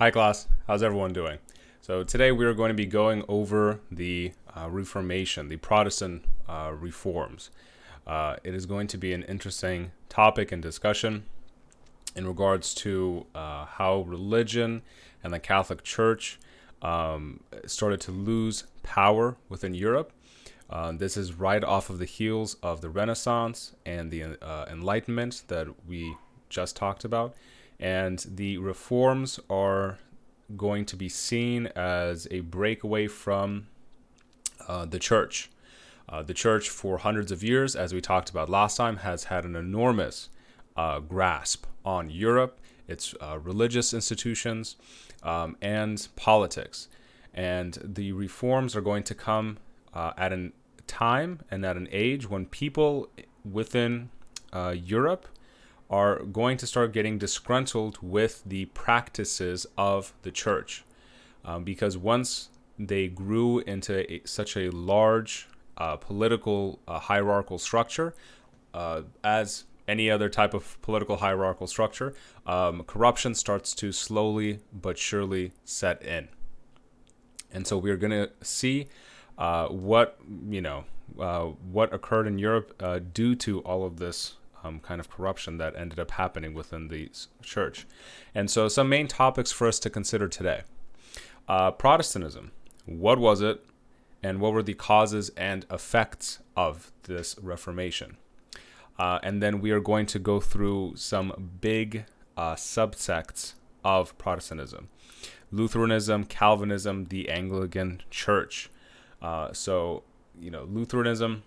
Hi class, how's everyone doing? So today we are going to be going over the Reformation, the Protestant reforms. It is going to be an interesting topic and discussion in regards to how religion and the Catholic Church started to lose power within Europe. This is right off of the heels of the Renaissance and the Enlightenment that we just talked about. And the reforms are going to be seen as a breakaway from the church. The church, for hundreds of years, as we talked about last time, has had an enormous grasp on Europe, its religious institutions, and politics. And the reforms are going to come at a time and at an age when people within Europe are going to start getting disgruntled with the practices of the church. Because once they grew into such a large political hierarchical structure, as any other type of political hierarchical structure, corruption starts to slowly but surely set in. And so we're going to see what occurred in Europe due to all of this kind of corruption that ended up happening within the church. And so some main topics for us to consider today. Protestantism. What was it? And what were the causes and effects of this Reformation? And then we are going to go through some big subsects of Protestantism. Lutheranism, Calvinism, the Anglican Church. Lutheranism,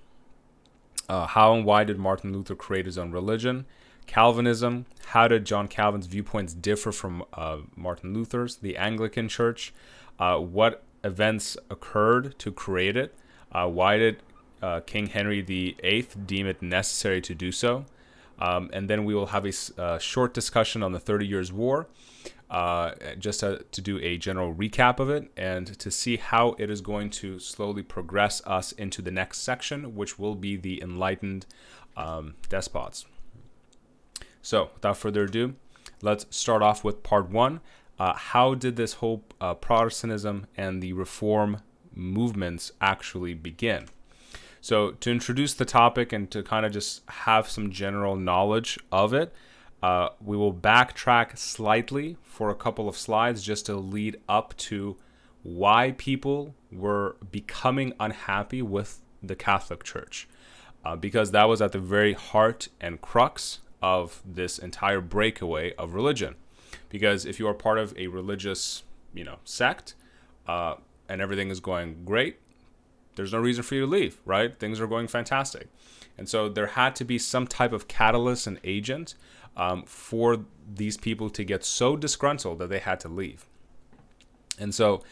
how and why did Martin Luther create his own religion? Calvinism, how did John Calvin's viewpoints differ from Martin Luther's? The Anglican Church, what events occurred to create it? Why did King Henry VIII deem it necessary to do so? And then we will have a short discussion on the 30 Years' War, just to do a general recap of it and to see how it is going to slowly progress us into the next section, which will be the enlightened despots. So without further ado, let's start off with part one. How did this whole Protestantism and the Reform movements actually begin? So to introduce the topic and to kind of just have some general knowledge of it, we will backtrack slightly for a couple of slides just to lead up to why people were becoming unhappy with the Catholic Church, because that was at the very heart and crux of this entire breakaway of religion. Because if you are part of a religious, sect, and everything is going great, there's no reason for you to leave, right? Things are going fantastic. And so there had to be some type of catalyst and agent for these people to get so disgruntled that they had to leave. And so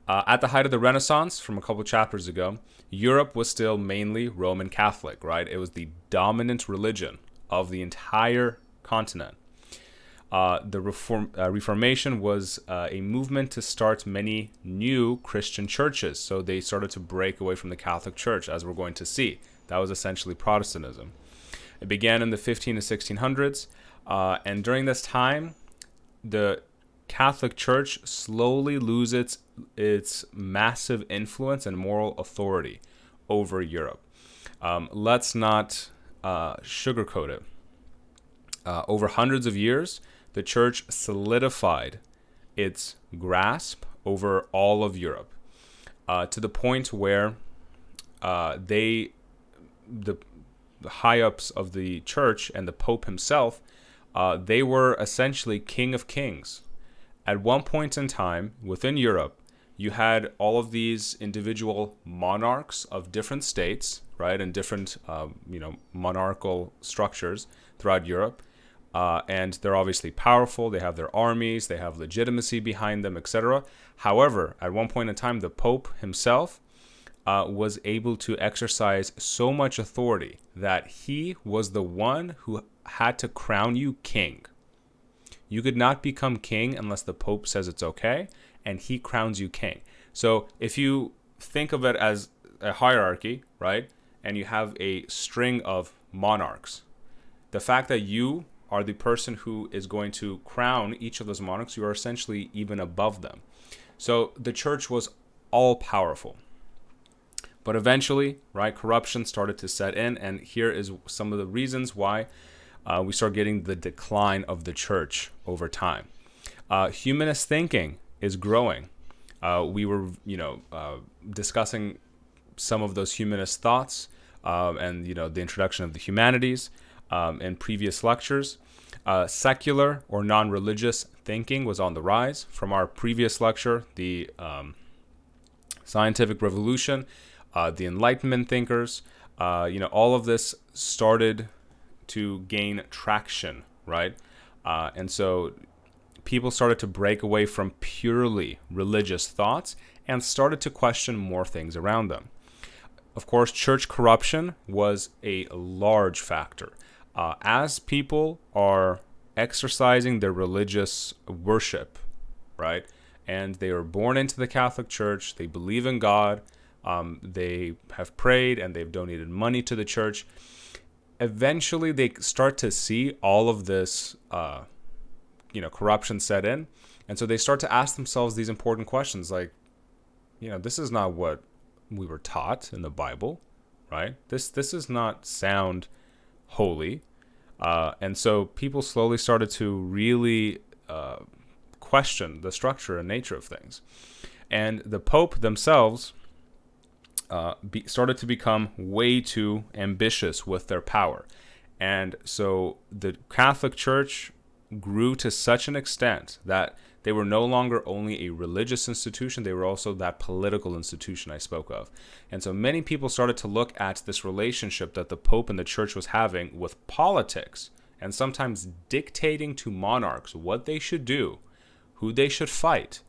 at the height of the Renaissance, from a couple of chapters ago, Europe was still mainly Roman Catholic, right? It was the dominant religion of the entire continent. The Reformation was a movement to start many new Christian churches. So they started to break away from the Catholic Church, as we're going to see. That was essentially Protestantism. It began in the 15 to 1600s. And during this time, the Catholic Church slowly loses its massive influence and moral authority over Europe. Let's not sugarcoat it. Over hundreds of years, the church solidified its grasp over all of Europe to the point where the high-ups of the church and the Pope himself, they were essentially king of kings. At one point in time, within Europe, you had all of these individual monarchs of different states, right, and different, monarchical structures throughout Europe. And they're obviously powerful. They have their armies. They have legitimacy behind them, etc. However, at one point in time, the Pope himself was able to exercise so much authority that he was the one who had to crown you king. You could not become king unless the Pope says it's okay, and he crowns you king. So if you think of it as a hierarchy, right, and you have a string of monarchs, the fact that you are the person who is going to crown each of those monarchs. You are essentially even above them. So the church was all powerful. But eventually, right, corruption started to set in, and here is some of the reasons why we start getting the decline of the church over time. Humanist thinking is growing. We were, discussing some of those humanist thoughts and, the introduction of the humanities in previous lectures. Secular or non-religious thinking was on the rise. From our previous lecture, the scientific revolution, the Enlightenment thinkers, all of this started to gain traction, right? And so people started to break away from purely religious thoughts and started to question more things around them. Of course, church corruption was a large factor. As people are exercising their religious worship, right, and they are born into the Catholic Church, they believe in God, they have prayed, and they've donated money to the church, eventually they start to see all of this corruption set in, and so they start to ask themselves these important questions like, this is not what we were taught in the Bible, right? This is not sound holy. And so people slowly started to really question the structure and nature of things. And the Pope themselves started to become way too ambitious with their power. And so the Catholic Church grew to such an extent that they were no longer only a religious institution, they were also that political institution I spoke of. And so many people started to look at this relationship that the Pope and the Church was having with politics, and sometimes dictating to monarchs what they should do, who they should fight,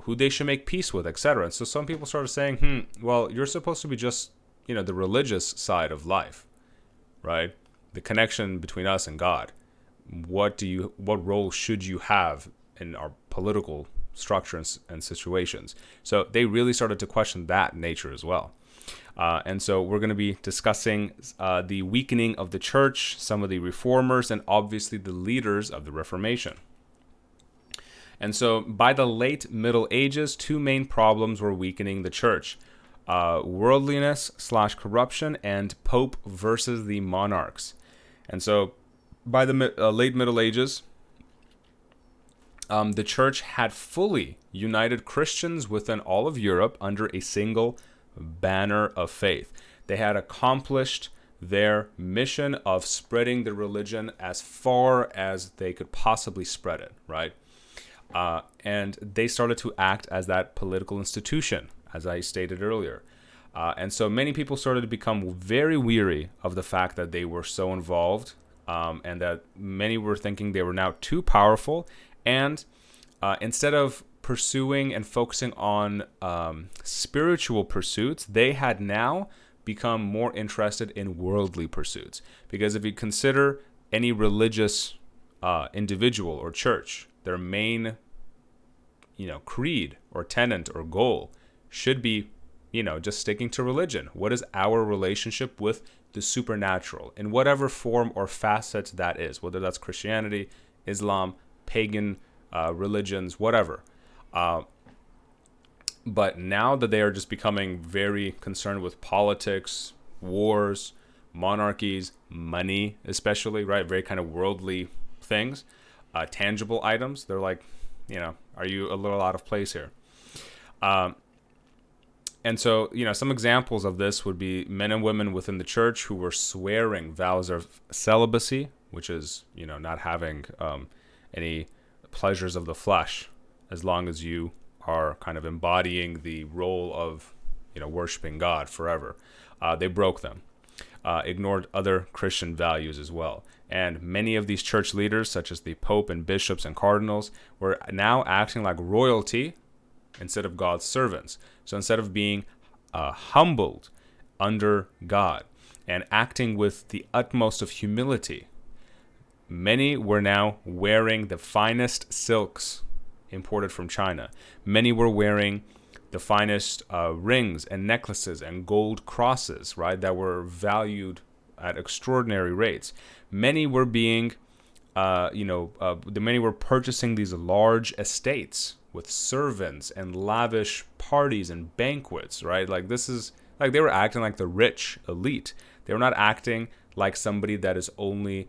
who they should make peace with, etc. And so some people started saying, well, you're supposed to be just, the religious side of life, right? The connection between us and God. What role should you have in our political structure and situations? So they really started to question that nature as well. And so we're going to be discussing the weakening of the church, some of the reformers, and obviously the leaders of the Reformation. And so by the late Middle Ages, two main problems were weakening the church. Worldliness/corruption and Pope versus the monarchs. And so by the late Middle Ages, the church had fully united Christians within all of Europe under a single banner of faith. They had accomplished their mission of spreading the religion as far as they could possibly spread it, right? And they started to act as that political institution, as I stated earlier. And so many people started to become very weary of the fact that they were so involved, and that many were thinking they were now too powerful. And instead of pursuing and focusing on spiritual pursuits, they had now become more interested in worldly pursuits. Because if you consider any religious individual or church, their main creed or tenet or goal should be just sticking to religion. What is our relationship with the supernatural in whatever form or facet that is, whether that's Christianity, Islam, pagan religions, whatever. But now that they are just becoming very concerned with politics, wars, monarchies, money especially, right? Very kind of worldly things, tangible items. They're like, are you a little out of place here? And so, some examples of this would be men and women within the church who were swearing vows of celibacy, which is, not having any pleasures of the flesh, as long as you are kind of embodying the role of, worshiping God forever. They broke them, ignored other Christian values as well. And many of these church leaders, such as the Pope and bishops and cardinals, were now acting like royalty instead of God's servants. So instead of being humbled under God and acting with the utmost of humility, many were now wearing the finest silks imported from China. Many were wearing the finest rings and necklaces and gold crosses, right, that were valued at extraordinary rates. Many were being the many were purchasing these large estates with servants and lavish parties and banquets, right? Like this is like they were acting like the rich elite. They were not acting like somebody that is only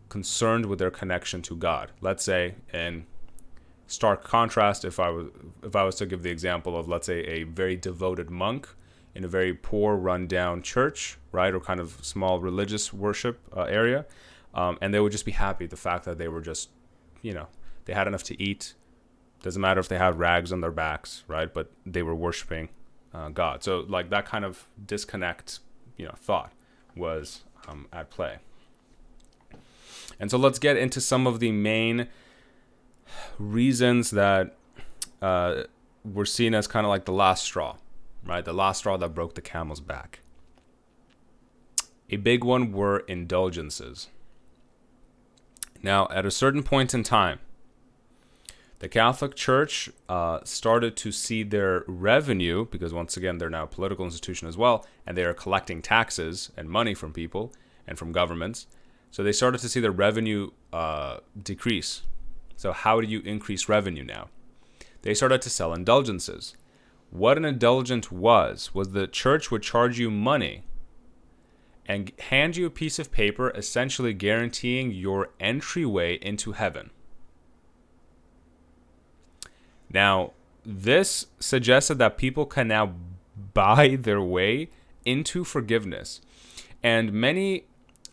concerned with their connection to God. Let's say, in stark contrast, if I was to give the example of, let's say, a very devoted monk in a very poor, rundown church, right, or kind of small religious worship area, and they would just be happy at the fact that they were just, they had enough to eat. Doesn't matter if they had rags on their backs, right? But they were worshiping God. So like that kind of disconnect, thought was at play. And so let's get into some of the main reasons that were seen as kind of like the last straw, right? The last straw that broke the camel's back. A big one were indulgences. Now, at a certain point in time, the Catholic Church started to see their revenue, because once again, they're now a political institution as well, and they are collecting taxes and money from people and from governments. So they started to see their revenue decrease. So how do you increase revenue now? They started to sell indulgences. What an indulgence was the church would charge you money and hand you a piece of paper essentially guaranteeing your entryway into heaven. Now, this suggested that people can now buy their way into forgiveness. And many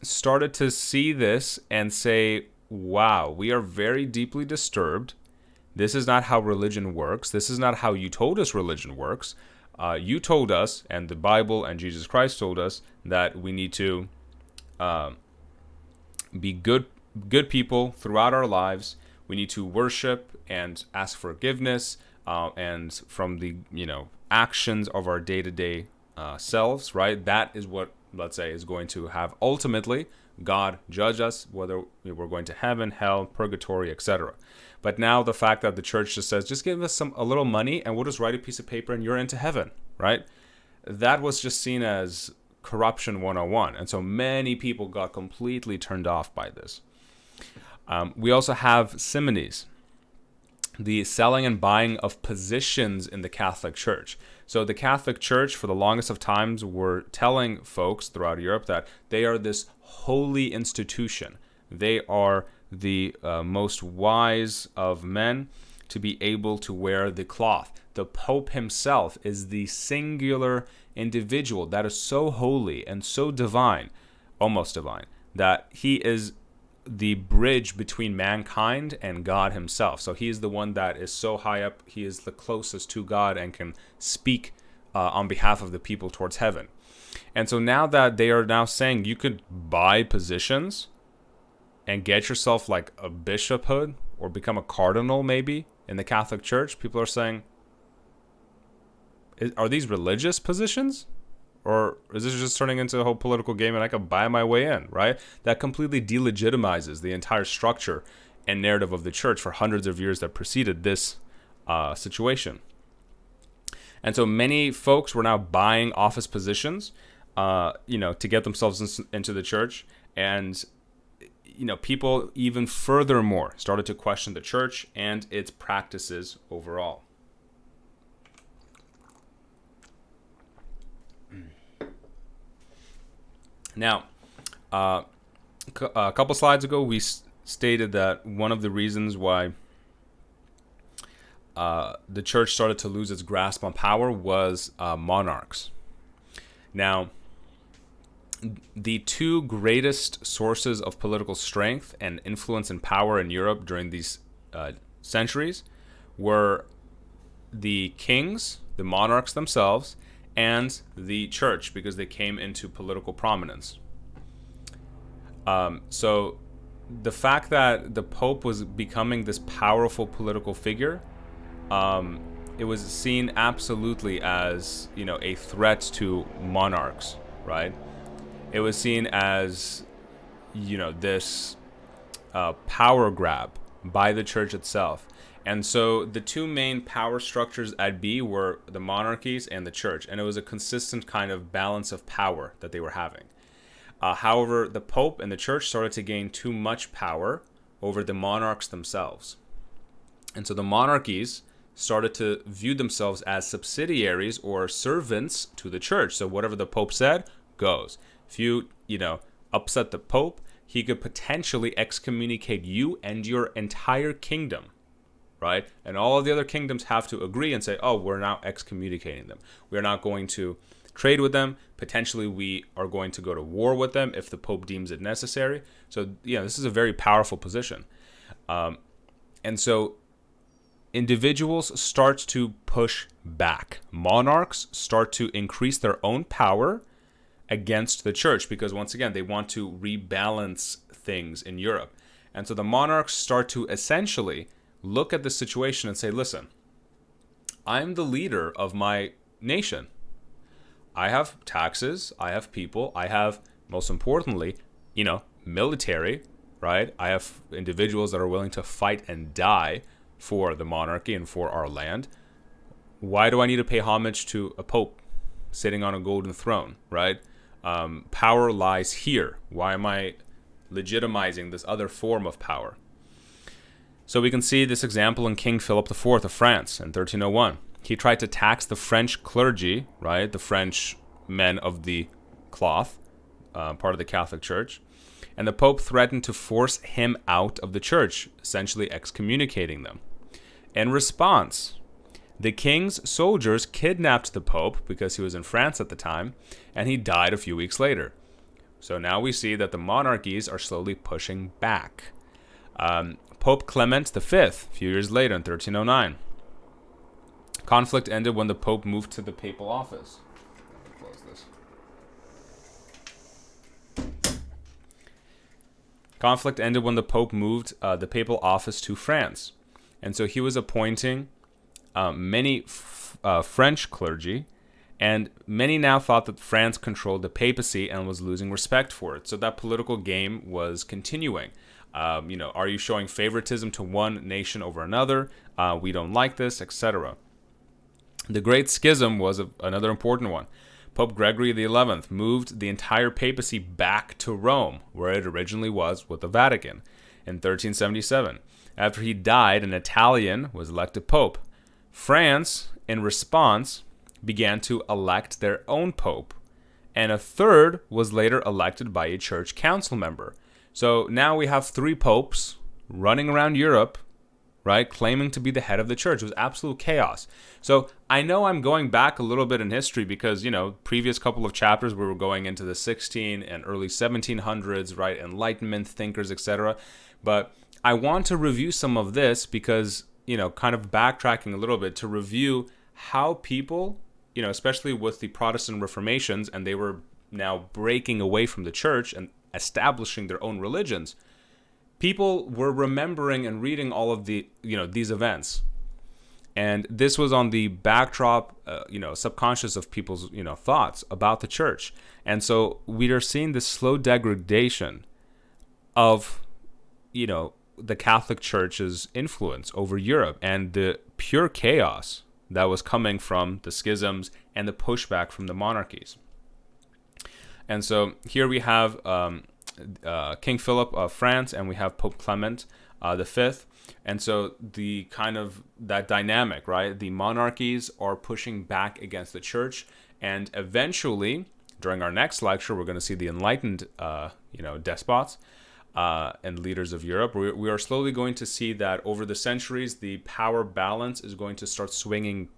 started to see this and say, wow, we are very deeply disturbed. This is not how religion works. This is not how you told us religion works. You told us, and the Bible and Jesus Christ told us, that we need to be good people throughout our lives. We need to worship and ask forgiveness, and from the actions of our day-to-day selves, right? That is what, let's say, is going to have ultimately God judge us, whether we're going to heaven, hell, purgatory, etc. But now the fact that the church just says, just give us a little money and we'll just write a piece of paper and you're into heaven, right? That was just seen as corruption 101. And so many people got completely turned off by this. We also have simones, the selling and buying of positions in the Catholic Church. So the Catholic Church, for the longest of times, were telling folks throughout Europe that they are this holy institution. They are the most wise of men to be able to wear the cloth. The Pope himself is the singular individual that is so holy and so divine, almost divine, that he is the bridge between mankind and God himself. So he is the one that is so high up. He is the closest to God and can speak on behalf of the people towards heaven. And so now that they are now saying you could buy positions and get yourself like a bishophood or become a cardinal maybe in the Catholic Church, people are saying, are these religious positions? Or is this just turning into a whole political game and I can buy my way in, right? That completely delegitimizes the entire structure and narrative of the church for hundreds of years that preceded this situation. And so many folks were now buying office positions, to get themselves into the church. And, people even furthermore started to question the church and its practices overall. Now, a couple slides ago, we stated that one of the reasons why the church started to lose its grasp on power was monarchs. Now, the two greatest sources of political strength and influence and power in Europe during these centuries were the kings, the monarchs themselves, and the church, because they came into political prominence. So the fact that the Pope was becoming this powerful political figure, it was seen absolutely as, a threat to monarchs, right? It was seen as, this power grab by the church itself. And so the two main power structures at B were the monarchies and the church. And it was a consistent kind of balance of power that they were having. However, the Pope and the church started to gain too much power over the monarchs themselves. And so the monarchies started to view themselves as subsidiaries or servants to the church. So whatever the Pope said goes. If you upset the Pope, he could potentially excommunicate you and your entire kingdom, right? And all of the other kingdoms have to agree and say, oh, we're now excommunicating them. We're not going to trade with them. Potentially, we are going to go to war with them if the Pope deems it necessary. So, this is a very powerful position. And so individuals start to push back. Monarchs start to increase their own power against the church because, once again, they want to rebalance things in Europe. And so the monarchs start to essentially look at the situation and say, listen, I'm the leader of my nation. I have taxes, I have people, I have, most importantly, military, right? I have individuals that are willing to fight and die for the monarchy and for our land. Why do I need to pay homage to a pope sitting on a golden throne, right? Power lies here. Why am I legitimizing this other form of power? So we can see this example in King Philip IV of France in 1301. He tried to tax the French clergy, right? The French men of the cloth, part of the Catholic Church. And the Pope threatened to force him out of the church, essentially excommunicating them. In response, the king's soldiers kidnapped the Pope because he was in France at the time, and he died a few weeks later. So now we see that the monarchies are slowly pushing back. Pope Clement V, a few years later in 1309. Conflict ended when the Pope moved to the papal office. Let me close this. Conflict ended when the Pope moved the papal office to France. And so he was appointing many French clergy, and many now thought that France controlled the papacy and was losing respect for it. So that political game was continuing. Are you showing favoritism to one nation over another? We don't like this, etc. The Great Schism was another important one. Pope Gregory XI moved the entire papacy back to Rome, where it originally was with the Vatican, in 1377. After he died, an Italian was elected pope. France, in response, began to elect their own pope, and a third was later elected by a church council member. So now we have 3 popes running around Europe, right, claiming to be the head of the church. It was absolute chaos. So I know I'm going back a little bit in history because, previous couple of chapters we were going into the 16 and early 1700s, right, Enlightenment thinkers, etc. But I want to review some of this because, kind of backtracking a little bit to review how people, especially with the Protestant Reformations, and they were now breaking away from the church and establishing their own religions, people were remembering and reading all of the, these events. And this was on the backdrop, subconscious of people's, thoughts about the church. And so we are seeing this slow degradation of, the Catholic Church's influence over Europe and the pure chaos that was coming from the schisms and the pushback from the monarchies. And so here we have King Philip of France, and we have Pope Clement V. And so the kind of that dynamic, right? The monarchies are pushing back against the church, and eventually, during our next lecture, we're going to see the enlightened, despots and leaders of Europe. We are slowly going to see that over the centuries, the power balance is going to start swinging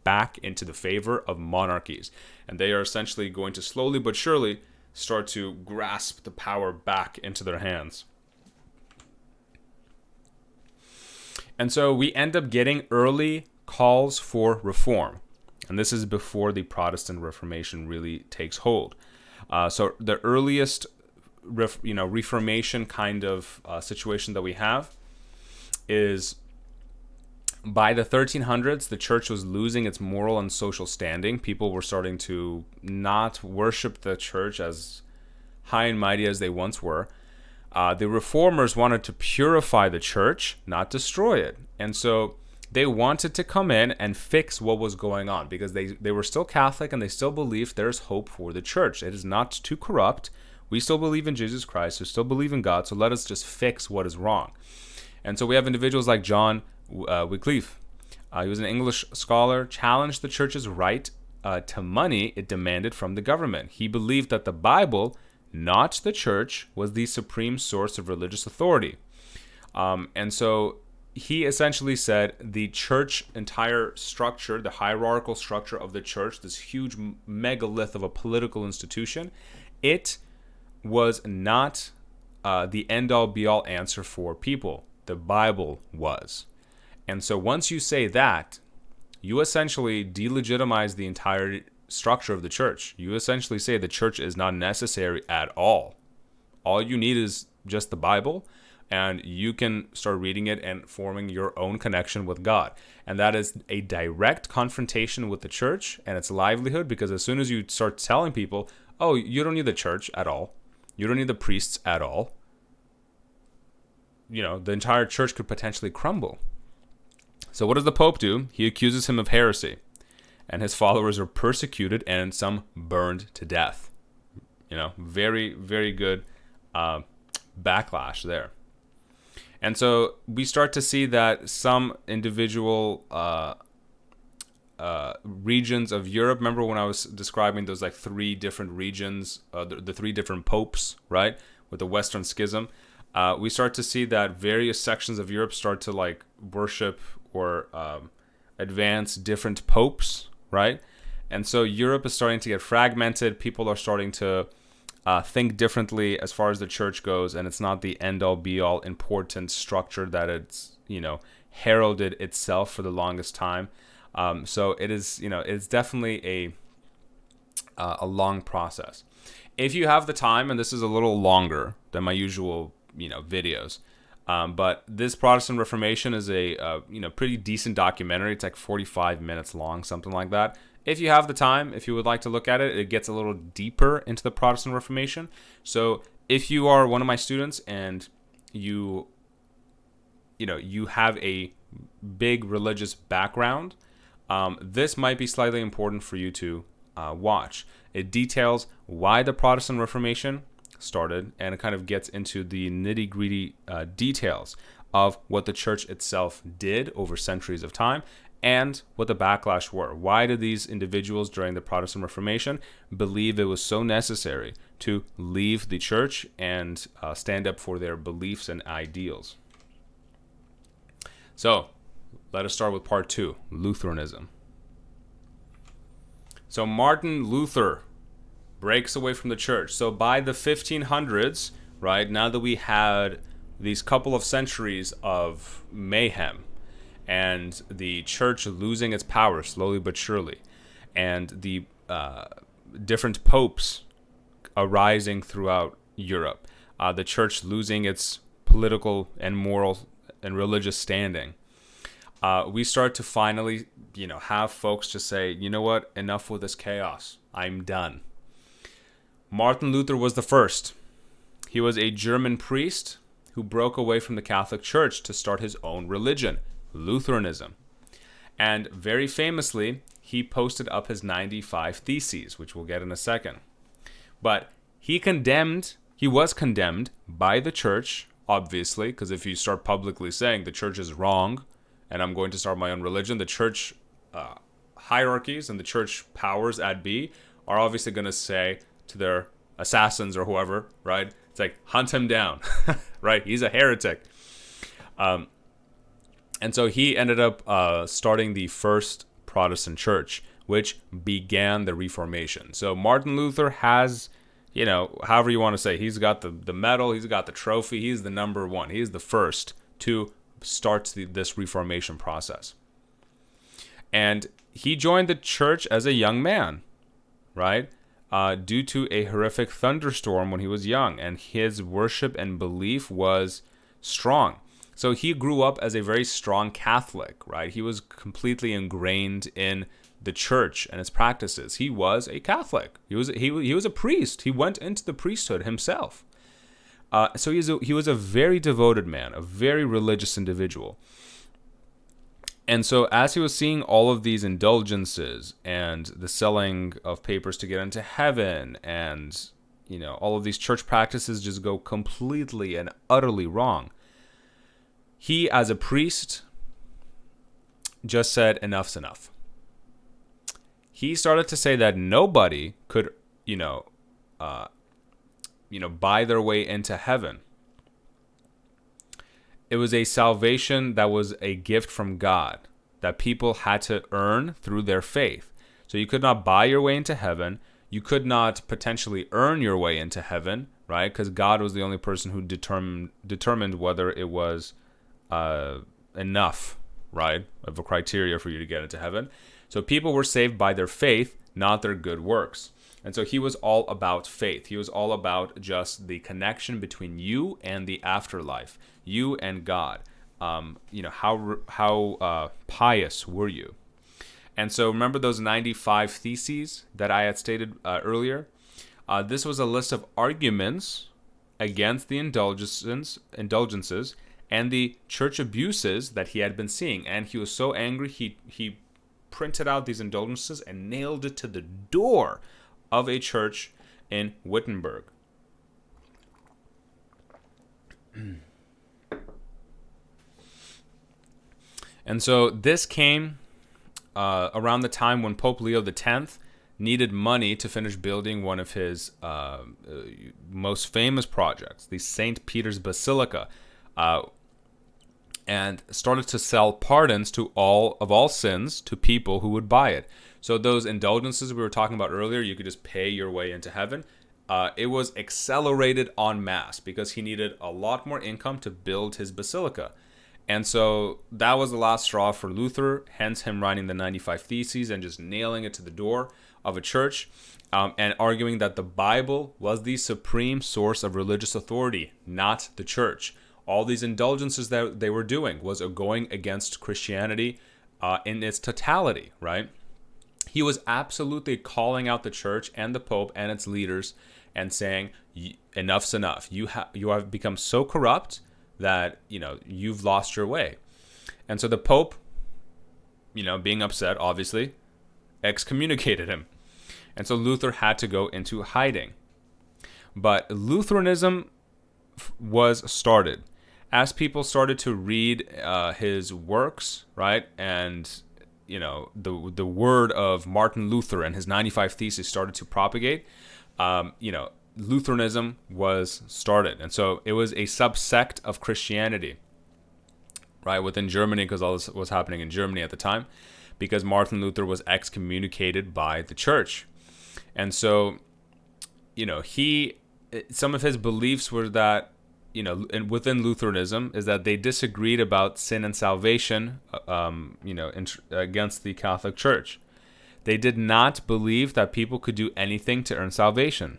back into the favor of monarchies, and they are essentially going to slowly but surely start to grasp the power back into their hands. And so we end up getting early calls for reform. And this is before the Protestant Reformation really takes hold. So the earliest Reformation kind of situation that we have is by the 1300s, the church was losing its moral and social standing. People were starting to not worship the church as high and mighty as they once were. The reformers wanted to purify the church, not destroy it. And so they wanted to come in and fix what was going on because they were still Catholic and they still believed there's hope for the church. It is not too corrupt. We still believe in Jesus Christ. We still believe in God. So let us just fix what is wrong. And so we have individuals like John Wycliffe. He was an English scholar, challenged the church's right to money it demanded from the government. He believed that the Bible, not the church, was the supreme source of religious authority. And so he essentially said the church entire structure, the hierarchical structure of the church, this huge megalith of a political institution, it was not the end-all be-all answer for people. The Bible was. And so once you say that, you essentially delegitimize the entire structure of the church. You essentially say the church is not necessary at all. All you need is just the Bible, and you can start reading it and forming your own connection with God. And that is a direct confrontation with the church and its livelihood, because as soon as you start telling people, oh, you don't need the church at all, you don't need the priests at all, the entire church could potentially crumble. So what does the Pope do? He accuses him of heresy, and his followers are persecuted and some burned to death. Very, very good backlash there. And so we start to see that some individual regions of Europe, remember when I was describing those like three different regions, the three different popes, right, with the Western Schism, we start to see that various sections of Europe start to like worship or advance different popes, right? And so Europe is starting to get fragmented. People are starting to think differently as far as the church goes, and it's not the end-all be-all important structure that it's heralded itself for the longest time. So it is it's definitely a long process. If you have the time, and this is a little longer than my usual videos, but this Protestant Reformation is a pretty decent documentary. It's like 45 minutes long, something like that. If you have the time, if you would like to look at it, it gets a little deeper into the Protestant Reformation. So if you are one of my students and you have a big religious background, this might be slightly important for you to watch. It details why the Protestant Reformation started, and it kind of gets into the nitty-gritty details of what the church itself did over centuries of time and what the backlash were. Why did these individuals during the Protestant Reformation believe it was so necessary to leave the church and stand up for their beliefs and ideals? So let us start with part 2, Lutheranism. So Martin Luther breaks away from the church. So by the 1500s, right, now that we had these couple of centuries of mayhem and the church losing its power slowly but surely, and the different popes arising throughout Europe, the church losing its political and moral and religious standing, we start to finally, have folks just say, you know what, enough with this chaos. I'm done. Martin Luther was the first. He was a German priest who broke away from the Catholic Church to start his own religion, Lutheranism. And very famously, he posted up his 95 Theses, which we'll get in a second. But he was condemned by the church, obviously, because if you start publicly saying the church is wrong and I'm going to start my own religion, the church hierarchies and the church powers at be are obviously going to say to their assassins or whoever, right? It's like, hunt him down, right? He's a heretic. And so he ended up starting the first Protestant church, which began the Reformation. So Martin Luther has, however you want to say, he's got the medal, he's got the trophy, he's the number one. He's the first to start this Reformation process. And he joined the church as a young man, right? Due to a horrific thunderstorm when he was young, and his worship and belief was strong. So he grew up as a very strong Catholic, right? He was completely ingrained in the church and its practices. He was a Catholic. He was a priest. He went into the priesthood himself. So he was a very devoted man, a very religious individual. And so as he was seeing all of these indulgences and the selling of papers to get into heaven and all of these church practices just go completely and utterly wrong. He, as a priest, just said enough's enough. He started to say that nobody could, buy their way into heaven. It was a salvation that was a gift from God that people had to earn through their faith. So you could not buy your way into heaven. You could not potentially earn your way into heaven, right? Because God was the only person who determined whether it was enough, right, of a criteria for you to get into heaven. So people were saved by their faith, not their good works. And so he was all about faith. He was all about just the connection between you and the afterlife, you and God. How pious were you? And so remember those 95 theses that I had stated earlier? This was a list of arguments against the indulgences and the church abuses that he had been seeing. And he was so angry, he printed out these indulgences and nailed it to the door of a church in Wittenberg. And so this came around the time when Pope Leo X needed money to finish building one of his most famous projects, the St. Peter's Basilica, and started to sell pardons to all sins to people who would buy it. So those indulgences we were talking about earlier, you could just pay your way into heaven. It was accelerated en masse because he needed a lot more income to build his basilica. And so that was the last straw for Luther, hence him writing the 95 Theses and just nailing it to the door of a church and arguing that the Bible was the supreme source of religious authority, not the church. All these indulgences that they were doing was going against Christianity in its totality, right? He was absolutely calling out the church and the Pope and its leaders and saying, enough's enough. You have become so corrupt that, you've lost your way. And so the Pope, being upset, obviously, excommunicated him. And so Luther had to go into hiding. But Lutheranism was started. As people started to read his works, right, and the word of Martin Luther and his 95 Theses started to propagate, Lutheranism was started. And so it was a subsect of Christianity, right, within Germany, because all this was happening in Germany at the time, because Martin Luther was excommunicated by the church. And so, some of his beliefs were that, and within Lutheranism, is that they disagreed about sin and salvation, against the Catholic Church. They did not believe that people could do anything to earn salvation.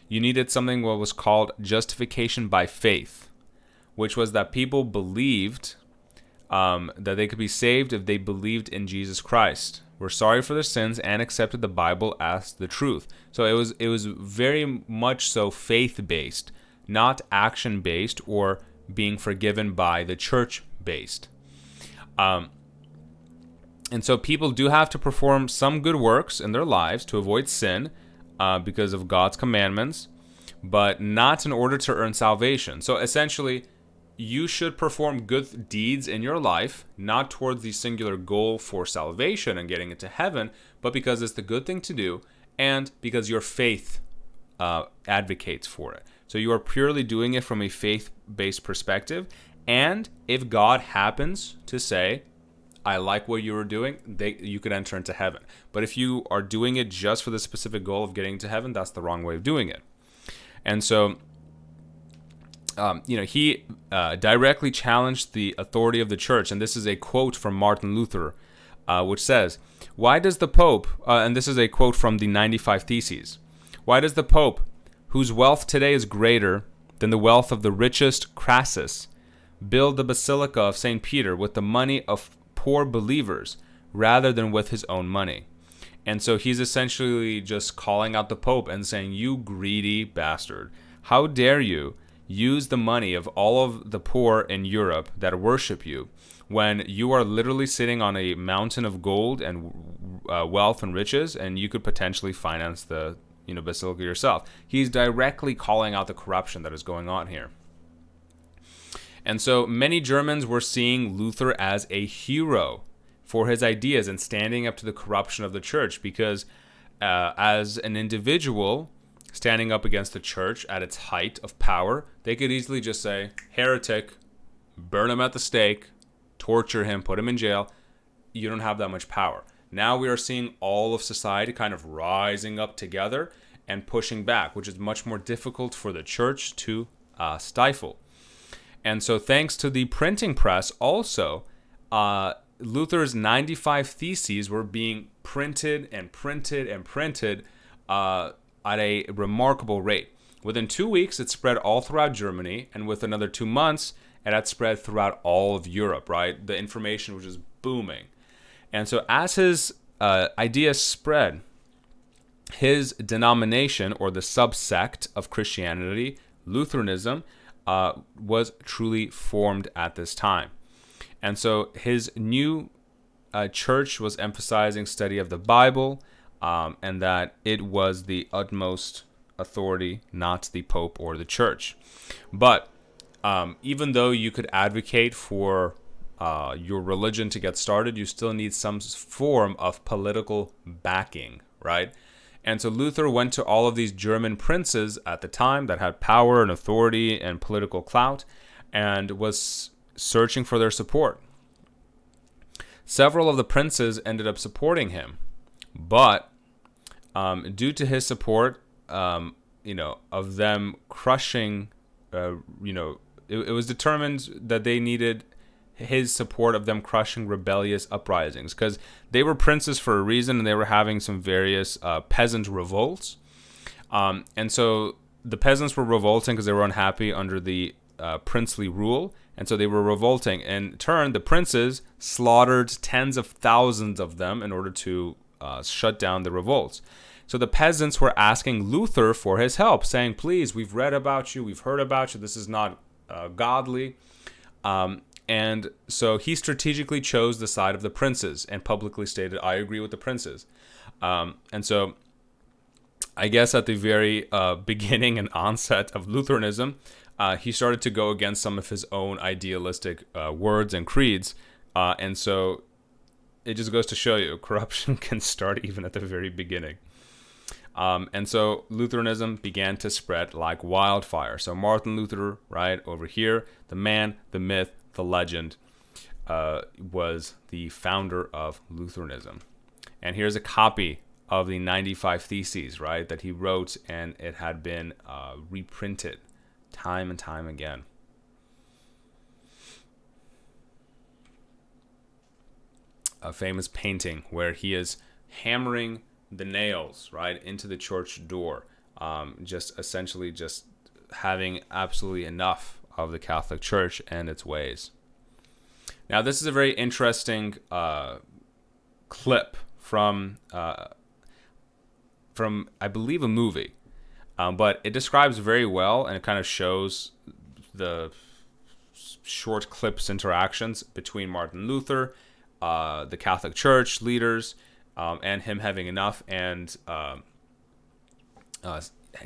You needed something what was called justification by faith, which was that people believed that they could be saved if they believed in Jesus Christ, were sorry for their sins, and accepted the Bible as the truth. So it was very much so faith-based, not action-based or being forgiven by the church-based. And so people do have to perform some good works in their lives to avoid sin because of God's commandments, but not in order to earn salvation. So essentially, you should perform good deeds in your life, not towards the singular goal for salvation and getting into heaven, but because it's the good thing to do and because your faith advocates for it. So you are purely doing it from a faith-based perspective. And if God happens to say, I like what you were doing, you could enter into heaven. But if you are doing it just for the specific goal of getting to heaven, that's the wrong way of doing it. And so, he directly challenged the authority of the church. And this is a quote from Martin Luther, which says, why does the Pope, and this is a quote from the 95 Theses, why does the Pope, whose wealth today is greater than the wealth of the richest Crassus, build the Basilica of St. Peter with the money of poor believers rather than with his own money? And so he's essentially just calling out the Pope and saying, you greedy bastard, how dare you use the money of all of the poor in Europe that worship you when you are literally sitting on a mountain of gold and wealth and riches, and you could potentially finance the basilica yourself. He's directly calling out the corruption that is going on here. And so many Germans were seeing Luther as a hero for his ideas and standing up to the corruption of the church, because as an individual standing up against the church at its height of power, they could easily just say, heretic, burn him at the stake, torture him, put him in jail. You don't have that much power. Now we are seeing all of society kind of rising up together and pushing back, which is much more difficult for the church to stifle. And so thanks to the printing press also, Luther's 95 Theses were being printed and printed and printed at a remarkable rate. Within 2 weeks, it spread all throughout Germany, and with another 2 months, it had spread throughout all of Europe, right? The information was just booming. And so as his ideas spread, his denomination, or the subsect of Christianity, Lutheranism, was truly formed at this time. And so his new church was emphasizing study of the Bible, and that it was the utmost authority, not the Pope or the church. But even though you could advocate for your religion to get started, you still need some form of political backing, right? And so Luther went to all of these German princes at the time that had power and authority and political clout, and was searching for their support. Several of the princes ended up supporting him, but due to his support, of them crushing, it was determined that they needed his support of them crushing rebellious uprisings, because they were princes for a reason, and they were having some various peasant revolts. And so the peasants were revolting because they were unhappy under the princely rule, and so they were revolting. In turn, the princes slaughtered tens of thousands of them in order to shut down the revolts. So the peasants were asking Luther for his help, saying, please, we've read about you, we've heard about you, this is not godly. And so he strategically chose the side of the princes and publicly stated, I agree with the princes. And so I guess at the very beginning and onset of Lutheranism, he started to go against some of his own idealistic words and creeds. And so it just goes to show you, corruption can start even at the very beginning. And so Lutheranism began to spread like wildfire. So Martin Luther, right over here, the man, the myth, the legend, was the founder of Lutheranism. And here's a copy of the 95 Theses, right, that he wrote, and it had been reprinted time and time again. A famous painting where he is hammering the nails, right, into the church door, just essentially just having absolutely enough of the Catholic Church and its ways. Now, this is a very interesting clip from I believe a movie, but it describes very well, and it kind of shows the short clips interactions between Martin Luther, the Catholic Church leaders, and him having enough and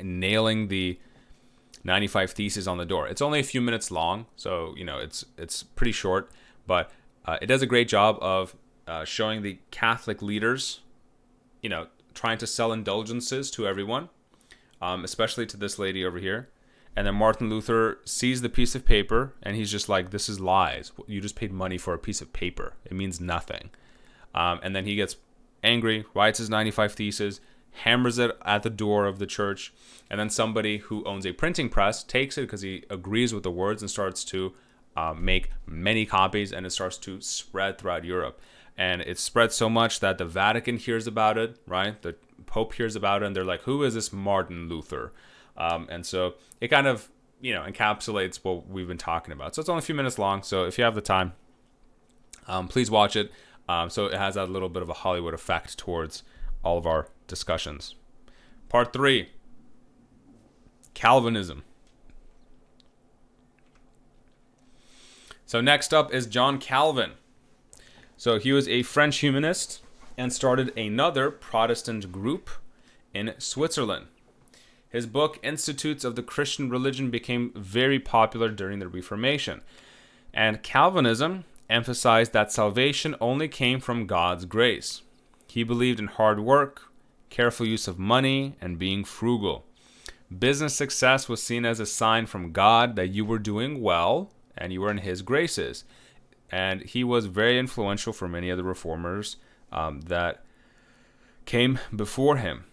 nailing the 95 Theses on the door. It's only a few minutes long, so it's pretty short, but it does a great job of showing the Catholic leaders, trying to sell indulgences to everyone, especially to this lady over here. And then Martin Luther sees the piece of paper, and he's just like, this is lies. You just paid money for a piece of paper. It means nothing. And then he gets angry, writes his 95 Theses, hammers it at the door of the church, and then somebody who owns a printing press takes it because he agrees with the words and starts to make many copies, and it starts to spread throughout Europe. And it spreads so much that the Vatican hears about it, right? The Pope hears about it, and they're like, who is this Martin Luther? And so it kind of, encapsulates what we've been talking about. So it's only a few minutes long, so if you have the time, please watch it. So it has that little bit of a Hollywood effect towards all of our discussions. Part 3, Calvinism. So next up is John Calvin. So he was a French humanist and started another Protestant group in Switzerland. His book, Institutes of the Christian Religion, became very popular during the Reformation. And Calvinism emphasized that salvation only came from God's grace. He believed in hard work, careful use of money, and being frugal. Business success was seen as a sign from God that you were doing well and you were in His graces. And he was very influential for many of the reformers that came before him.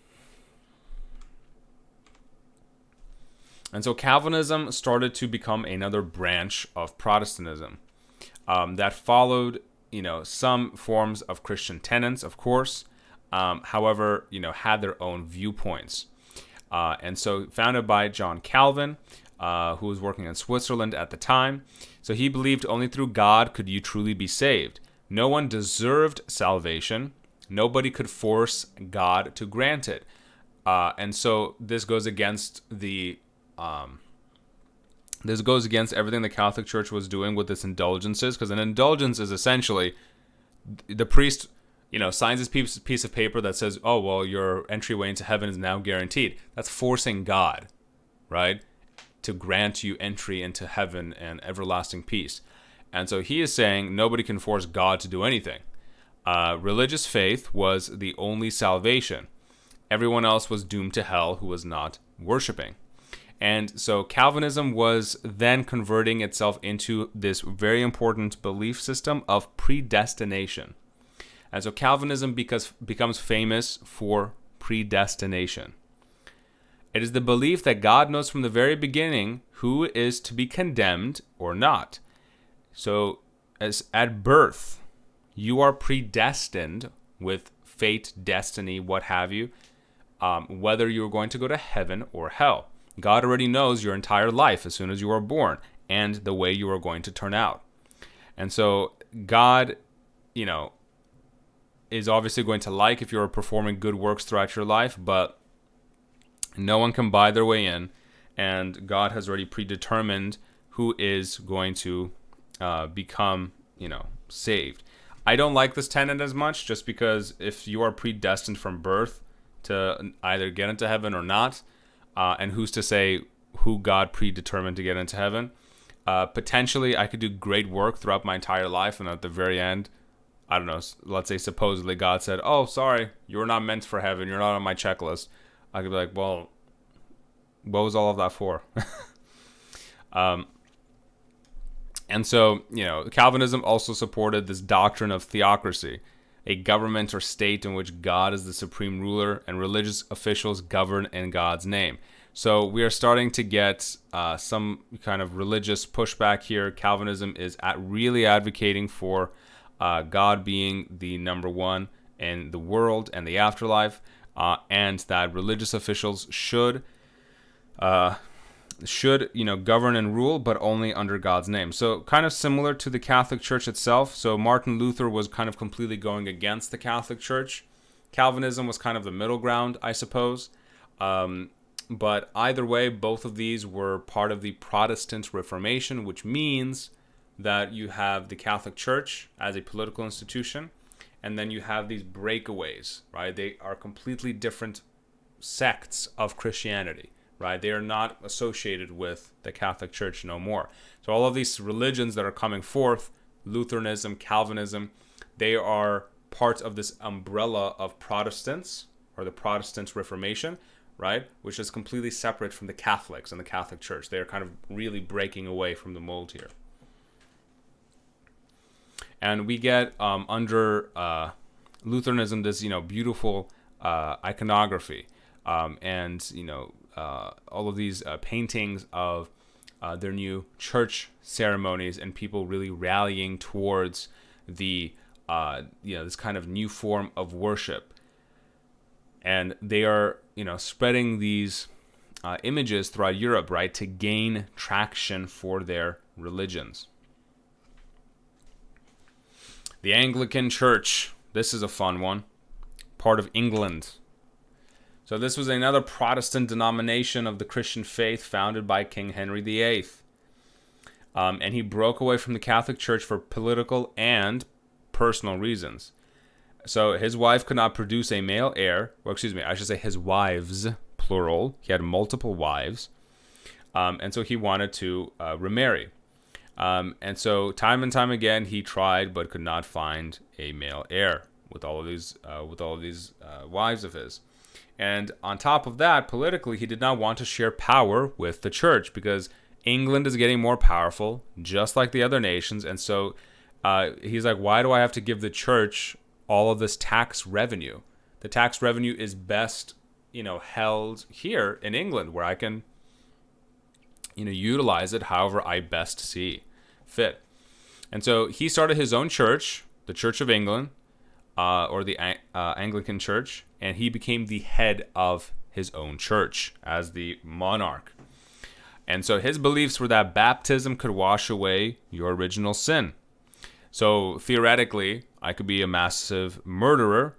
And so Calvinism started to become another branch of Protestantism that followed, some forms of Christian tenets, of course. However, had their own viewpoints. And so founded by John Calvin, who was working in Switzerland at the time. So he believed only through God could you truly be saved. No one deserved salvation. Nobody could force God to grant it. And so this goes against everything the Catholic Church was doing with its indulgences, because an indulgence is essentially the priest, signs this piece of paper that says, oh, well, your entryway into heaven is now guaranteed. That's forcing God, right, to grant you entry into heaven and everlasting peace. And so he is saying nobody can force God to do anything. Religious faith was the only salvation. Everyone else was doomed to hell who was not worshiping. And so Calvinism was then converting itself into this very important belief system of predestination. And so Calvinism becomes famous for predestination. It is the belief that God knows from the very beginning who is to be condemned or not. So as at birth, you are predestined with fate, destiny, what have you, whether you're going to go to heaven or hell. God already knows your entire life as soon as you are born and the way you are going to turn out. And so God, is obviously going to like if you're performing good works throughout your life, but no one can buy their way in, and God has already predetermined who is going to become, saved. I don't like this tenet as much, just because if you are predestined from birth to either get into heaven or not, and who's to say who God predetermined to get into heaven? Potentially, I could do great work throughout my entire life, and at the very end, I don't know, let's say supposedly God said, oh, sorry, you're not meant for heaven, you're not on my checklist. I could be like, well, what was all of that for? And so, Calvinism also supported this doctrine of theocracy, a government or state in which God is the supreme ruler and religious officials govern in God's name. So we are starting to get some kind of religious pushback here. Calvinism is really advocating for God being the number one in the world and the afterlife, and that religious officials should govern and rule, but only under God's name. So kind of similar to the Catholic Church itself. So Martin Luther was kind of completely going against the Catholic Church. Calvinism was kind of the middle ground, I suppose. But either way, both of these were part of the Protestant Reformation, which means that you have the Catholic Church as a political institution, and then you have these breakaways, right? They are completely different sects of Christianity, right? They are not associated with the Catholic Church no more. So all of these religions that are coming forth, Lutheranism, Calvinism, they are part of this umbrella of Protestants, or the Protestant Reformation, right? Which is completely separate from the Catholics and the Catholic Church. They are kind of really breaking away from the mold here. And we get under Lutheranism this, beautiful iconography, and all of these paintings of their new church ceremonies, and people really rallying towards the this kind of new form of worship. And they are spreading these images throughout Europe, right, to gain traction for their religions. The Anglican Church, this is a fun one, part of England. So this was another Protestant denomination of the Christian faith founded by King Henry VIII. And he broke away from the Catholic Church for political and personal reasons. So his wife could not produce a male heir, or excuse me, I should say his wives, plural. He had multiple wives. And so he wanted to remarry. And so time and time again, he tried but could not find a male heir with all of these wives of his. And on top of that, politically, he did not want to share power with the church because England is getting more powerful, just like the other nations. And so he's like, why do I have to give the church all of this tax revenue? The tax revenue is best, held here in England, where I can, utilize it however I best see fit. And so he started his own church, the Church of England, or the Anglican Church, and he became the head of his own church as the monarch. And so his beliefs were that baptism could wash away your original sin. So theoretically, I could be a massive murderer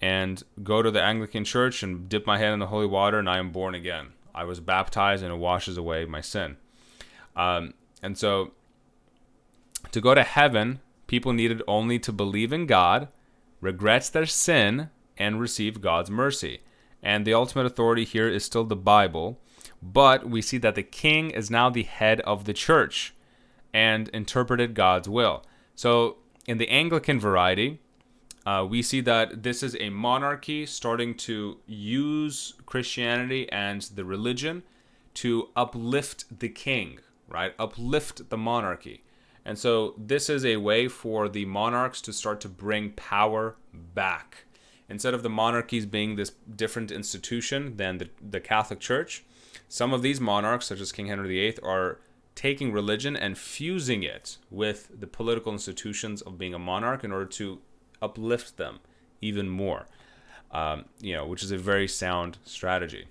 and go to the Anglican Church and dip my head in the holy water, and I am born again. I was baptized, and it washes away my sin. And so to go to heaven, people needed only to believe in God, regret their sin, and receive God's mercy. And the ultimate authority here is still the Bible, but we see that the king is now the head of the church and interpreted God's will. So in the Anglican variety, we see that this is a monarchy starting to use Christianity and the religion to uplift the king, right? Uplift the monarchy. And so this is a way for the monarchs to start to bring power back. Instead of the monarchies being this different institution than the Catholic Church, some of these monarchs, such as King Henry VIII, are taking religion and fusing it with the political institutions of being a monarch in order to uplift them even more, which is a very sound strategy.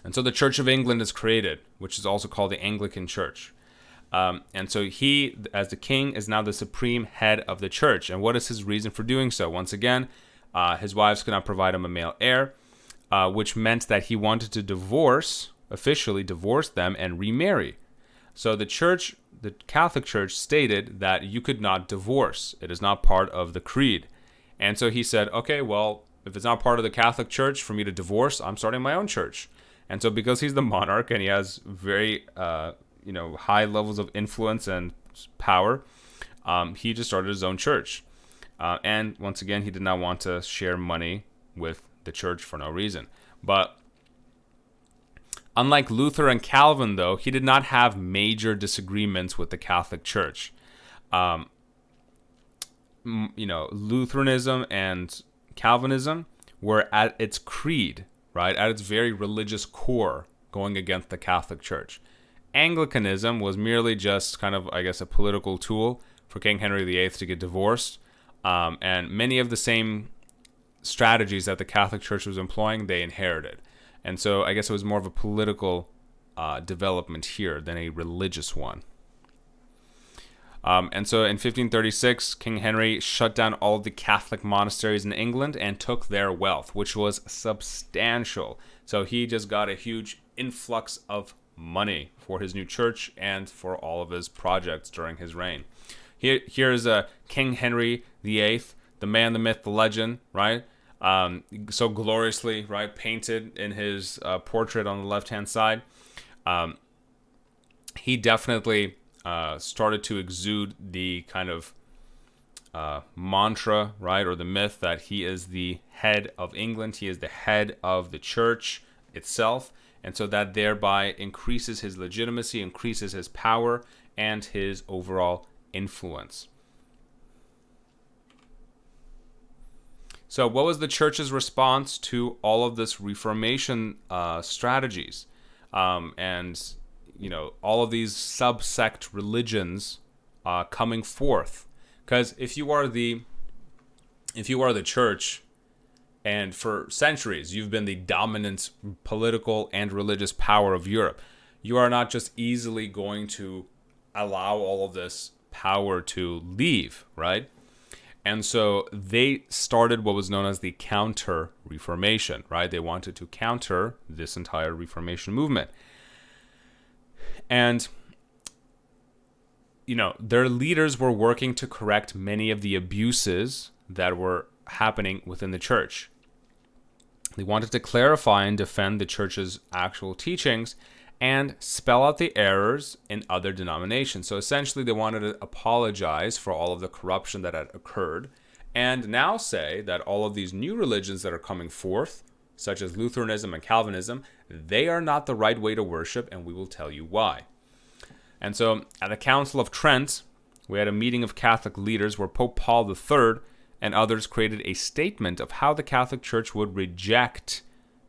And so the Church of England is created, which is also called the Anglican Church. And so he, as the king, is now the supreme head of the church. And what is his reason for doing so? Once again, his wives could not provide him a male heir, which meant that he wanted to officially divorce them and remarry. So the Catholic Church stated that you could not divorce. It is not part of the creed. And so he said, okay, well, if it's not part of the Catholic Church for me to divorce, I'm starting my own church. And so because he's the monarch and he has very high levels of influence and power, he just started his own church. And once again, he did not want to share money with the church for no reason. But unlike Luther and Calvin, though, he did not have major disagreements with the Catholic Church. Lutheranism and Calvinism were at its creed, right, at its very religious core, going against the Catholic Church. Anglicanism was merely just kind of, I guess, a political tool for King Henry VIII to get divorced. And many of the same strategies that the Catholic Church was employing, they inherited. And so I guess it was more of a political development here than a religious one. And so in 1536, King Henry shut down all of the Catholic monasteries in England and took their wealth, which was substantial. So he just got a huge influx of money for his new church and for all of his projects during his reign. Here's King Henry VIII, the man, the myth, the legend, right? So gloriously, right, painted in his portrait on the left-hand side. He definitely started to exude the kind of mantra, right, or the myth that he is the head of England. He is the head of the church itself. And so that thereby increases his legitimacy, increases his power, and his overall influence. So what was the church's response to all of this Reformation strategies? And, all of these subsect religions coming forth? Because if you are the church, and for centuries you've been the dominant political and religious power of Europe, you are not just easily going to allow all of this power to leave, right? And so they started what was known as the Counter-Reformation, right? They wanted to counter this entire Reformation movement. And, their leaders were working to correct many of the abuses that were happening within the church. They wanted to clarify and defend the church's actual teachings and spell out the errors in other denominations. So essentially, they wanted to apologize for all of the corruption that had occurred and now say that all of these new religions that are coming forth, such as Lutheranism and Calvinism, they are not the right way to worship, and we will tell you why. And so at the Council of Trent, we had a meeting of Catholic leaders where Pope Paul III and others created a statement of how the Catholic Church would reject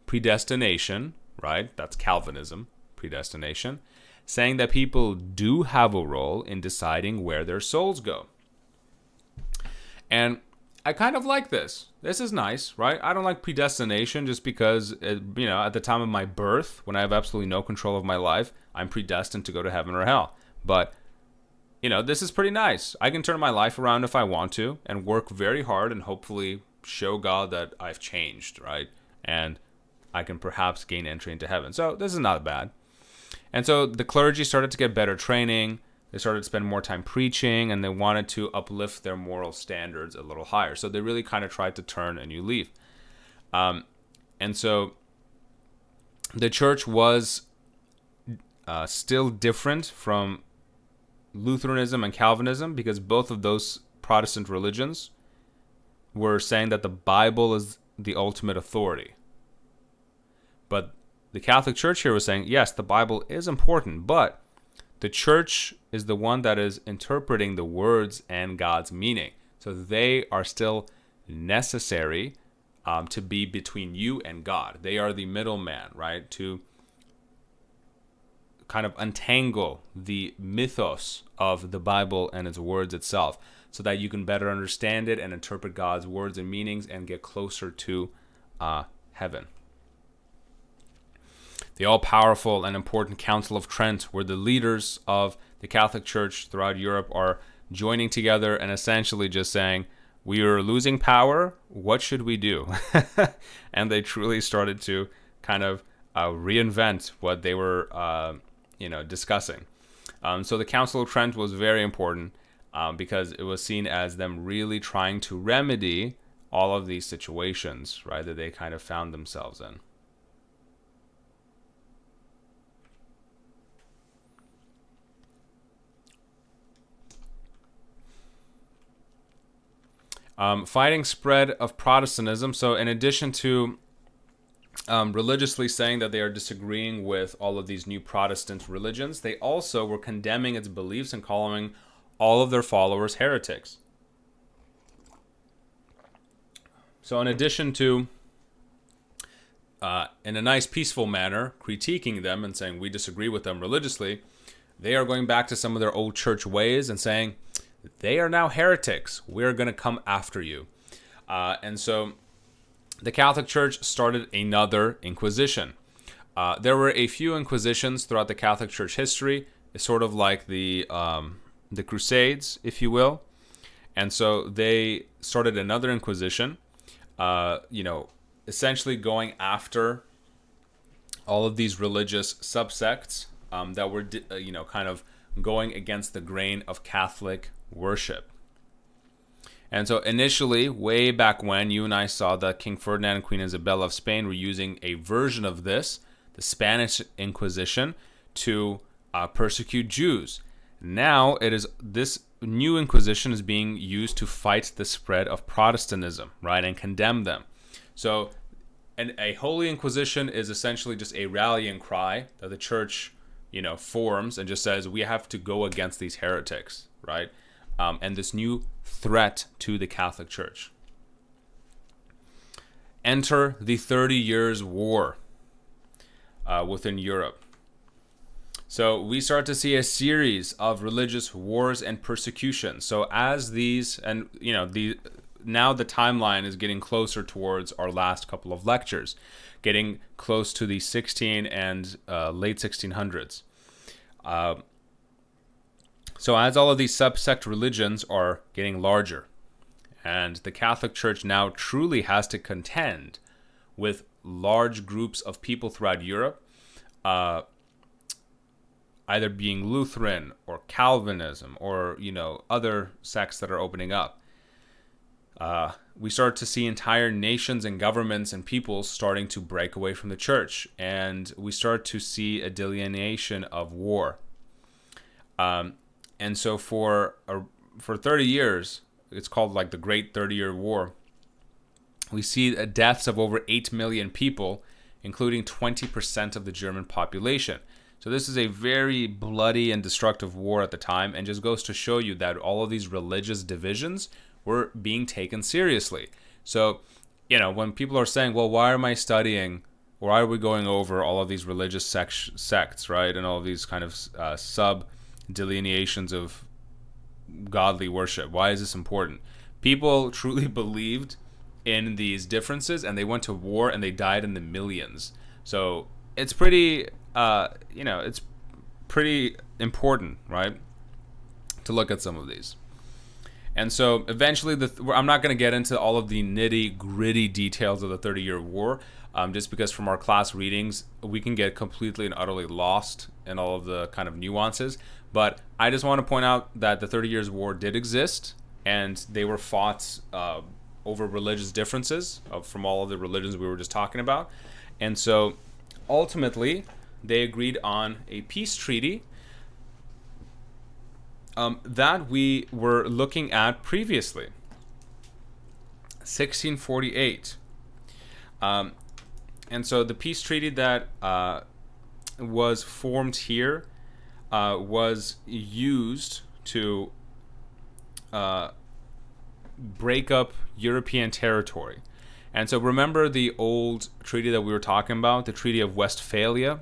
predestination, right? That's Calvinism, predestination, saying that people do have a role in deciding where their souls go. And I kind of like this. This is nice, right? I don't like predestination just because, at the time of my birth, when I have absolutely no control of my life, I'm predestined to go to heaven or hell. But, this is pretty nice. I can turn my life around if I want to and work very hard and hopefully show God that I've changed, right? And I can perhaps gain entry into heaven. So this is not bad. And so the clergy started to get better training. They started to spend more time preaching, and they wanted to uplift their moral standards a little higher. So they really kind of tried to turn a new leaf. And so the church was still different from Lutheranism and Calvinism because both of those Protestant religions were saying that the Bible is the ultimate authority. But the Catholic Church here was saying, yes, the Bible is important, but the church is the one that is interpreting the words and God's meaning. So they are still necessary to be between you and God. They are the middleman, right? To kind of untangle the mythos of the Bible and its words itself so that you can better understand it and interpret God's words and meanings and get closer to heaven. The all-powerful and important Council of Trent, where the leaders of the Catholic Church throughout Europe are joining together and essentially just saying, we are losing power, what should we do? And they truly started to kind of reinvent what they were discussing. So the Council of Trent was very important because it was seen as them really trying to remedy all of these situations, right, that they kind of found themselves in. Fighting spread of Protestantism. So in addition to religiously saying that they are disagreeing with all of these new Protestant religions, they also were condemning its beliefs and calling all of their followers heretics. So in addition to, in a nice peaceful manner, critiquing them and saying we disagree with them religiously, they are going back to some of their old church ways and saying, they are now heretics. We're going to come after you. And so the Catholic Church started another Inquisition. There were a few Inquisitions throughout the Catholic Church history. It's sort of like the Crusades, if you will. And so they started another Inquisition, essentially going after all of these religious subsects that were, kind of going against the grain of Catholic worship. And so initially, way back when, you and I saw that King Ferdinand and Queen Isabella of Spain were using a version of this, the Spanish Inquisition, to persecute Jews. Now, this new Inquisition is being used to fight the spread of Protestantism, right, and condemn them. So a Holy Inquisition is essentially just a rallying cry that the Church forms and just says we have to go against these heretics, right? And this new threat to the Catholic Church. Enter the 30 Years' War within Europe. So we start to see a series of religious wars and persecutions. So as these, and now the timeline is getting closer towards our last couple of lectures, getting close to the 16 and late 1600s. So as all of these subsect religions are getting larger, and the Catholic Church now truly has to contend with large groups of people throughout Europe, either being Lutheran or Calvinism or other sects that are opening up. We start to see entire nations and governments and peoples starting to break away from the church, and we start to see a delineation of war. And so for 30 years, it's called like the Great 30-Year War. We see deaths of over 8 million people, including 20% of the German population. So this is a very bloody and destructive war at the time, and just goes to show you that all of these religious divisions were being taken seriously. So, when people are saying, well, why am I studying, or why are we going over all of these religious sects, right? And all of these kind of sub-delineations of godly worship. Why is this important? People truly believed in these differences, and they went to war, and they died in the millions. So it's pretty, it's pretty important, right, to look at some of these. And so eventually, I'm not going to get into all of the nitty-gritty details of the 30-Year War, just because from our class readings, we can get completely and utterly lost in all of the kind of nuances. But I just want to point out that the 30 Years' War did exist, and they were fought over religious differences from all of the religions we were just talking about. And so ultimately, they agreed on a peace treaty that we were looking at previously, 1648. And so the peace treaty that was formed here was used to break up European territory. And so remember the old treaty that we were talking about, the Treaty of Westphalia,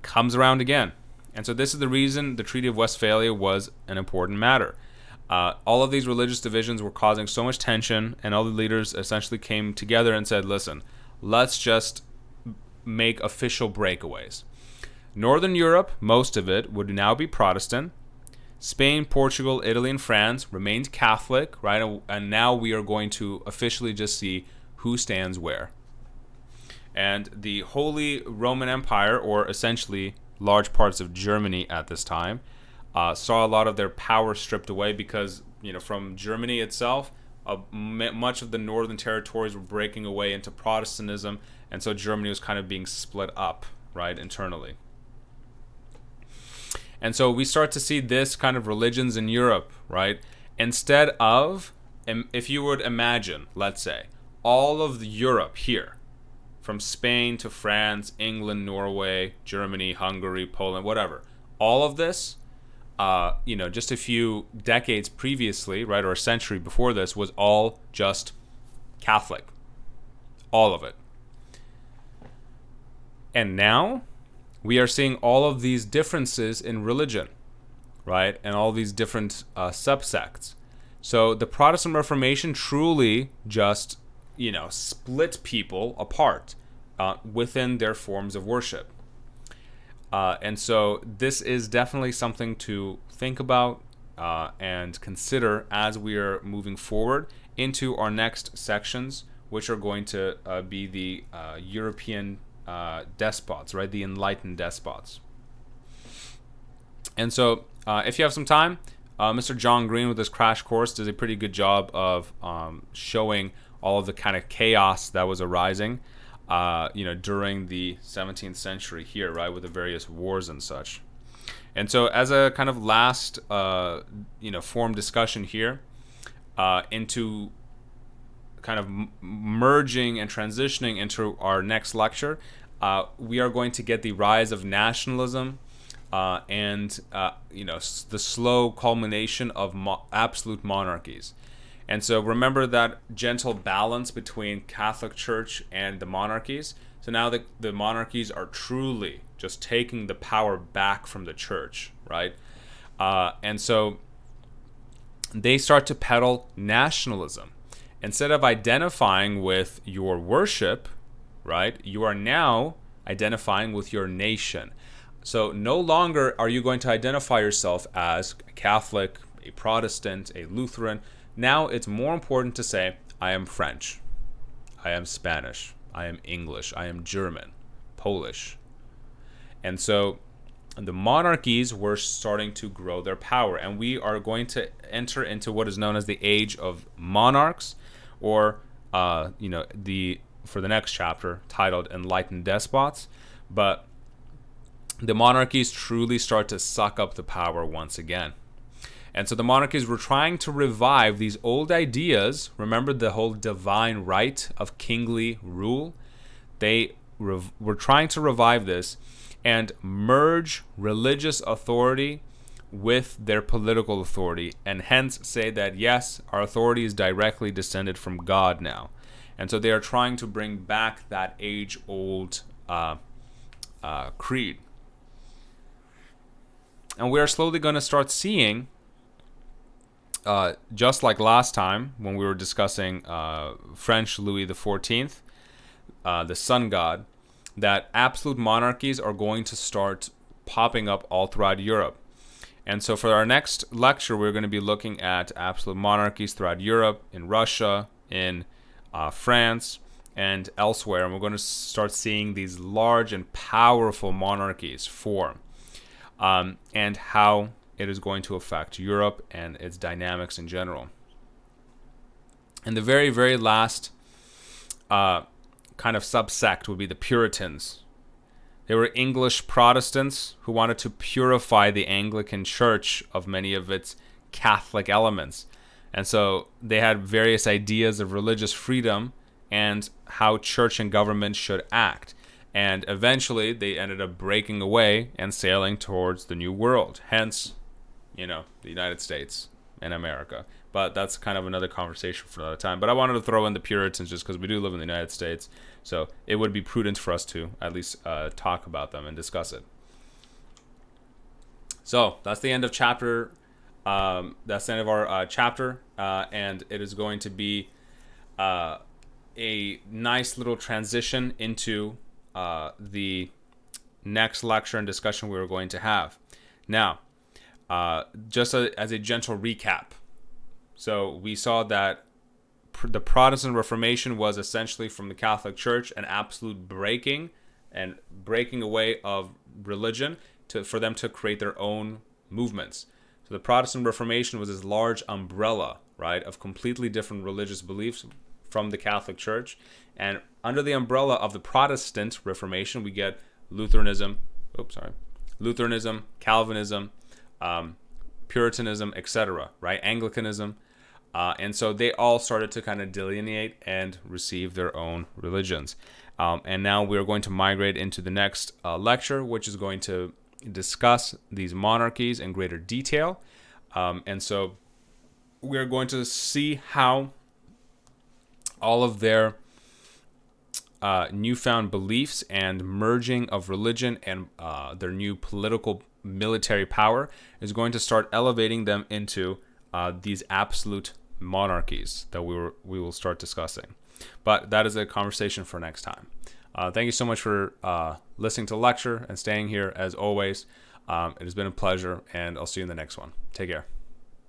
comes around again. And so this is the reason the Treaty of Westphalia was an important matter. All of these religious divisions were causing so much tension, and all the leaders essentially came together and said, listen, let's just make official breakaways. Northern Europe, most of it, would now be Protestant. Spain, Portugal, Italy, and France remained Catholic, right? And now we are going to officially just see who stands where. And the Holy Roman Empire, or essentially large parts of Germany at this time, saw a lot of their power stripped away because, from Germany itself, much of the northern territories were breaking away into Protestantism, and so Germany was kind of being split up, right, internally. And so we start to see this kind of religions in Europe, right? Instead of, if you would imagine, let's say, all of Europe here, from Spain to France, England, Norway, Germany, Hungary, Poland, whatever, all of this, just a few decades previously, right, or a century before this, was all just Catholic. All of it. And now we are seeing all of these differences in religion, right? And all these different subsects. So the Protestant Reformation truly just, split people apart within their forms of worship. And so this is definitely something to think about and consider as we are moving forward into our next sections, which are going to be the European despots, right? The enlightened despots. And so if you have some time, Mr. John Green with this crash course does a pretty good job of showing all of the kind of chaos that was arising during the 17th century here, right, with the various wars and such. And so as a kind of last form discussion here into kind of merging and transitioning into our next lecture, we are going to get the rise of nationalism and the slow culmination of absolute monarchies. And so remember that gentle balance between Catholic Church and the monarchies. So now the monarchies are truly just taking the power back from the church, right? And so they start to peddle nationalism. Instead of identifying with your worship, right, you are now identifying with your nation. So no longer are you going to identify yourself as a Catholic, a Protestant, a Lutheran. Now it's more important to say, I am French, I am Spanish, I am English, I am German, Polish. And so the monarchies were starting to grow their power, and we are going to enter into what is known as the age of monarchs, or the for the next chapter titled Enlightened Despots. But the monarchies truly start to suck up the power once again. And so the monarchies were trying to revive these old ideas. Remember the whole divine right of kingly rule? They were trying to revive this and merge religious authority with their political authority, and hence say that, yes, our authority is directly descended from God now. And so they are trying to bring back that age-old creed. And we are slowly going to start seeing, just like last time when we were discussing French Louis XIV, the sun god, that absolute monarchies are going to start popping up all throughout Europe. And so for our next lecture, we're going to be looking at absolute monarchies throughout Europe, in Russia, in France, and elsewhere. And we're going to start seeing these large and powerful monarchies form, and how it is going to affect Europe and its dynamics in general. And the very, very last kind of subsect would be the Puritans. They were English Protestants who wanted to purify the Anglican Church of many of its Catholic elements. And so they had various ideas of religious freedom and how church and government should act. And eventually they ended up breaking away and sailing towards the New World. Hence, the United States and America. But that's kind of another conversation for another time. But I wanted to throw in the Puritans just because we do live in the United States. So it would be prudent for us to at least talk about them and discuss it. So that's the end of chapter. That's the end of our chapter. And it is going to be a nice little transition into the next lecture and discussion we were going to have. Now, just as a gentle recap. So we saw that the Protestant Reformation was essentially from the Catholic Church an absolute breaking away of religion for them to create their own movements. So the Protestant Reformation was this large umbrella, right, of completely different religious beliefs from the Catholic Church. And under the umbrella of the Protestant Reformation, we get Lutheranism, Calvinism, Puritanism, etc., right? Anglicanism. And so they all started to kind of delineate and receive their own religions. And now we're going to migrate into the next lecture, which is going to discuss these monarchies in greater detail. And so we're going to see how all of their newfound beliefs and merging of religion and their new political military power is going to start elevating them into these absolute monarchies that we will start discussing. But that is a conversation for next time. Thank you so much for listening to the lecture and staying here as always. It has been a pleasure, and I'll see you in the next one. Take care.